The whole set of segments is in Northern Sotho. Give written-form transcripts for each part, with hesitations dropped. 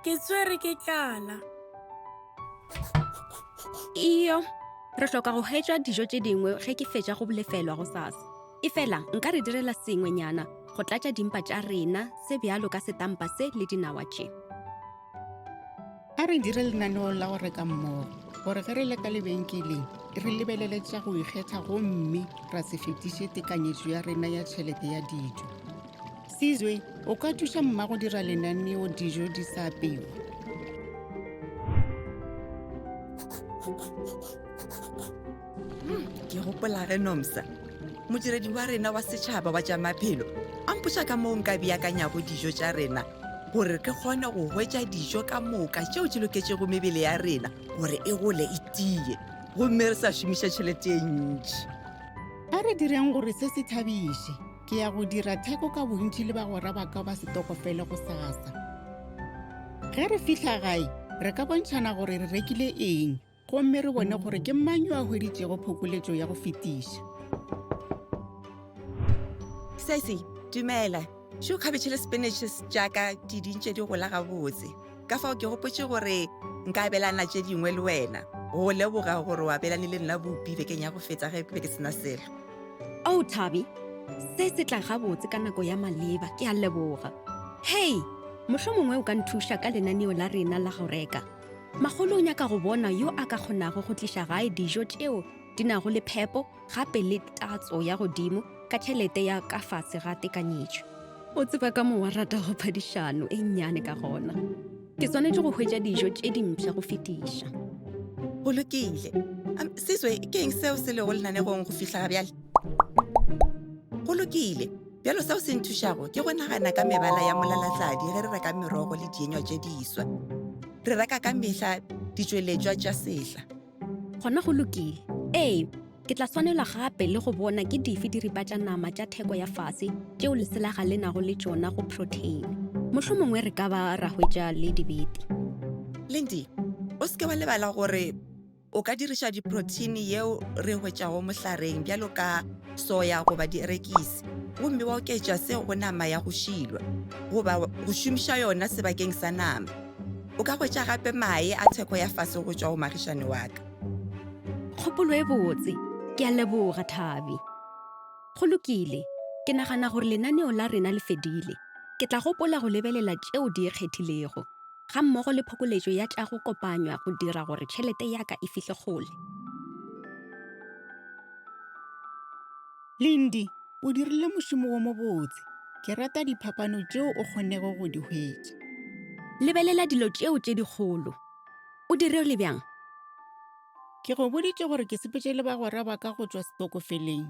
Ke tshwere ke tlala. Iyo, re hloka go hwetša dijo tše dingwe ge ke fetša go bolefelwa go sasa. E fela, nka re direla sengwenyana go tlatša dimpa tša rena se bjalo ka setampa se le dinawa tše. A re dire lenaneo la go reka mmogo gore ge re le ka lebenkeleng re lebelele tša go ikgetha gomme ra se fetiše tekanyetšo ya rena ya tšhelete ya dijo. Sizwe, o ka thuša mma go dira lenaneo dijo di sa apeiwa. Ke gopola ge Nomsa, modiredi wa rena wa setšhaba wa tša maphelo, a mpotša ka moo nka beakanyago dijo tša rena gore ke kgone go hwetša dijo ka moka tšeo di loketšego mebele ya rena gore e gole e tie gomme re sa šomiša tšhelete e ntši. A re direng gore se se thabiše, ke ya go dira theko ka bontši le bagora ba ka ba setokofele go sasa. Ge re fihla gae, re ka bontšhana gore re rekile eng, gomme re bone gore ke mang yo a hweditšego phokoletšo ya go fetiša. Sesi, dumela. Šo khabetše le spinaches jaaka di dintše di gola gabotse. Ka fao ke gopotše gore nka abelana tše dingwe le wena. Go leboga gore wa abelane le nna bopi bekeng ya go fetsa ge ke sena selo. O Thabi, se se tla gabotse ka nako ya maleba, ke a leboga. Hei, mohlomongwe o ka nthuša ka lenaneo la rena la go reka. Magolo o nyaka go bona yo a ka kgonago go tliša gae dijo tšeo di nago le phepo gape le tatso ya godimo ka tšhelete ya ka fase ga tekanyetšo. O tseba ka mo wa rata go phadišano e nnyane ka gona. Ke swanetše go hwetša dijo tše dimpša go fetiša. Go lokile. Sizwe, ke eng seo se lego lenanegong go fihla ga bjale? Go lokile. Bjalo seo se nthušago ke go nagana ka mebala ya molalatladi ge re reka merogo le dienywa tše diswa. Re reka ka mehla ditšweletšwa tša sehla. Gona go lokile. Ee, ke tla swanelwa gape le go bona ke dife diripa tša nama tša theko ya fase tšeo leselaga le nago le tšona go protein. Mohlomongwe re ka ba ra hwetša le dibete. Lindy, o seke wa lebala gore o ka diriša diproteini yeo re hwetšago mohlareng bjalo ka soya goba dierekisi, gomme wa oketša seo go nama ya go šilwa goba go šomiša yona sebakeng sa nama. O ka hwetša gape mae a theko ya fase go tšwa go magišane wa ka. Kgopolo e botse, ke a leboga Thabi. Go lokile, ke nagana gore lenaneo la rena le fedile. Ke tla gopola go lebelela tšeo di ikgethilego, ga mmogo le phokoletšo ya tša go kopanywa go dira gore tšhelete ya ka e fihle kgole. Lindy, o dirile mošomo wo mo botse. Ke rata diphapano tšeo o kgonego go di hwetša. Lebelela dilo tšeo tše dikgolo. O dirile bjang? Ke go boditše gore ke sepetše le bagora ba ka go tšwa setokofeleng.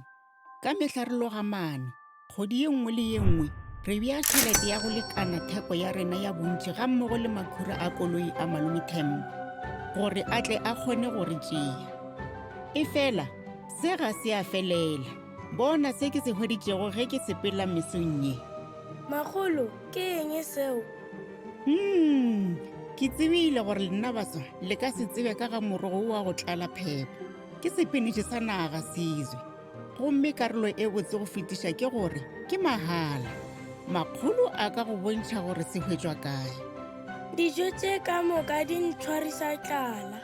Ka mehla re loga maano, kgodi ye nngwe le ye nngwe, re bea tšhelete ya go lekana theko ya rena ya bontši ga mmogo le makhura a koloi a Malome Themba, gore a tle a kgone go re tšea. E fela, se ga se a felela. Bona se ke se hweditšego ge ke sepela mesong ye. Magolo, ke eng seo? Ke tsebile gore lena baswa le ka se tsebe ka ga morogo wa go tlala phepo. Ke sepinitše sa naga Sizwe. Gomme karolo e botse go fetiša ke gore ke mahala. Makgolo a ka go bontšha gore se hwetšwa kae. Dijo tše ka moka di ntshwarisa tlala.